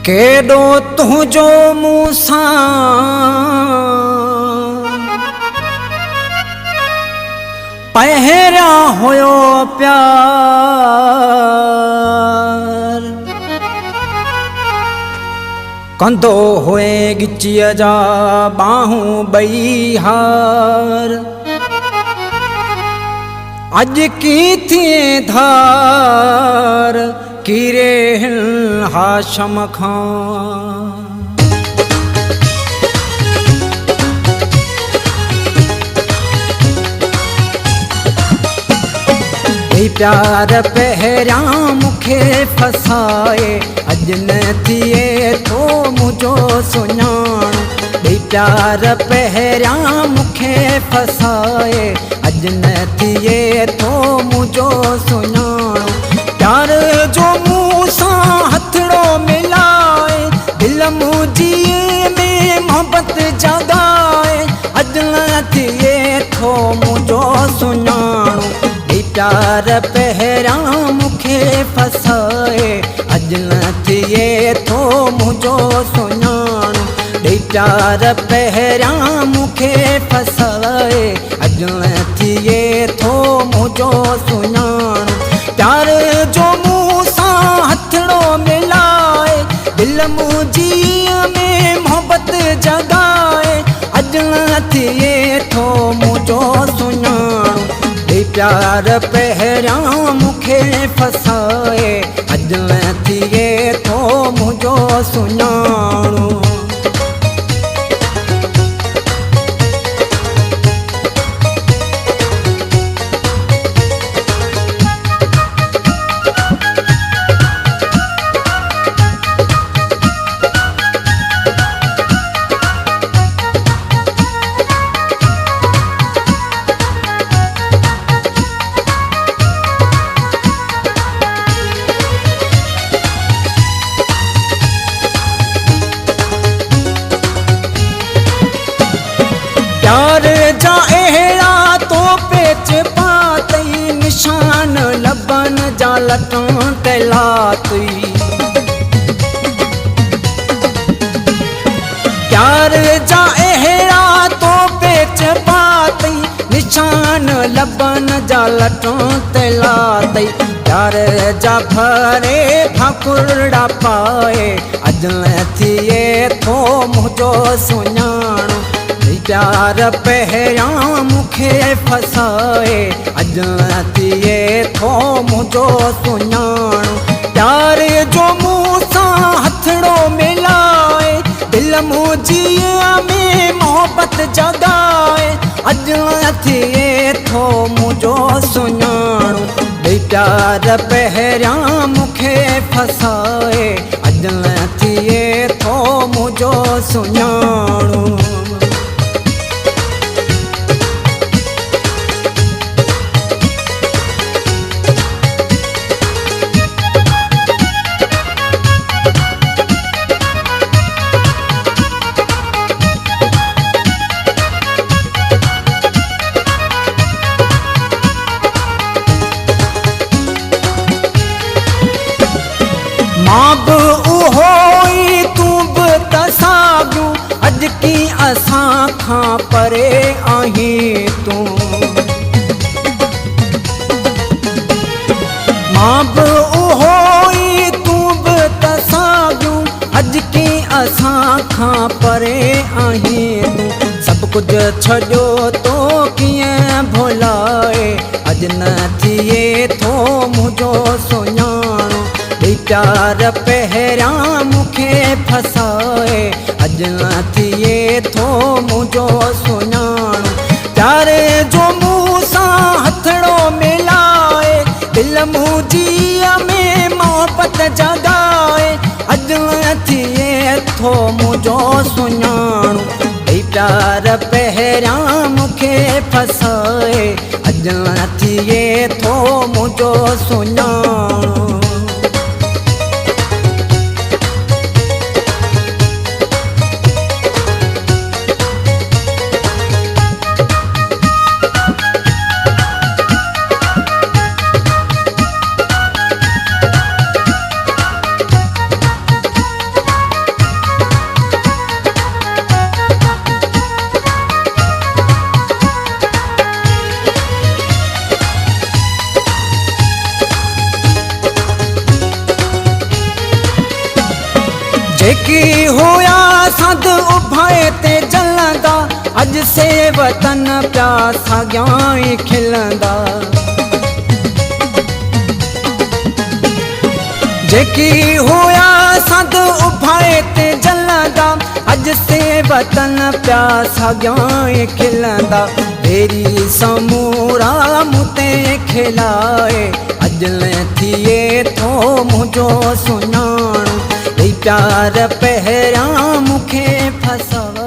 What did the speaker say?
केॾो तुंहिंजो मूंसां पहिरियां हुयो प्यार, कंदो हुए गिचीअ जा बाहूं ॿई हार। अॼु की थिए धार कीरे हिन हाशम खां। प्यार पहिरियां मूंखे फसाए, अॼु न थिए थो मुंहिंजो सुञाण। प्यार पहिरियां मूंखे फसाए, अॼु न थिए थो मुंहिंजो सुञाण। प्यार जो मूंसां हथड़ो मिलाए, दिल मुंहिंजी में मोहबत जगाए, अॼु न थिए थो मुंहिंजो सुञाण। प्यार पहिरियां मूंखे फसाए, अॼु न थिए थो मुंहिंजो सुञाण। प्यार पहिरियां मूंखे फसाए, अॼु न थिए थो मुंहिंजो सुञाण। प्यार जो मूंसां हथड़ो मिलाए, दिल मुंहिंजी में मोहबत जगाए, अॼु न थिए थो मुंहिंजो सुञाण। प्यार पहिरियां मूंखे फसाए, अॼु न थिए थो मुंहिंजो सुञाण। प्यार जा अहिड़ा तो पेच पातई, निशान लबन जा लटां ते लातई। प्यार जा अहिड़ा तो पेच पातई, निशान लबन जा लटां ते लातई। प्यार जा भरे भाकुरड़ा पाए, अॼु न थिए थो मुंहिंजो सुञाण। प्यार पहिरियां मूंखे फसाए, अॼु न थिए थो मुंहिंजो सुञाण। प्यार जो मूंसां हथड़ो मिलाए, दिल मुंहिंजी में मोहबत जगाए, अॼु न थिए थो मुंहिंजो सुञाण। प्यार पहिरियां मूंखे फसाए, अॼु न थिए थो मुंहिंजो सुञाण। मां बि उहो ई तूं बि त साॻियो, अॼु की असां खां परे आहीं तूं। मां बि उहो ई तूं बि त साॻियो, अॼु की असां खां परे आहीं तूं। सभु कुझु छॾियो तो कीअं भुलाए, अॼु न थिए थो मुंहिंजो सुञाण। प्यार पहिरियां मूंखे फसाए, अॼु न थिए थो मुंहिंजो सुञाण। प्यार जो मूंसां हथड़ो मिलाए, दिल मुंहिंजी में मोहबत जगाए, अॼु न थिए थो मुंहिंजो सुञाण। प्यार पहिरियां मूंखे फसाए, अॼु न थिए थो मुंहिंजो सुञाण। जेकी हुया सद उभाए ते जलंदा, अज से वतन प्या साॻियां खिलंदा। जेकी हुया सद उभाए ते जलंदा, अज से वतन प्या साॻियां खिलंदा। तेरी समूरा मुते खिलाए, अजल थिए थो मुझो सुञाण। प्यार पहिरियां मूंखे फसावा।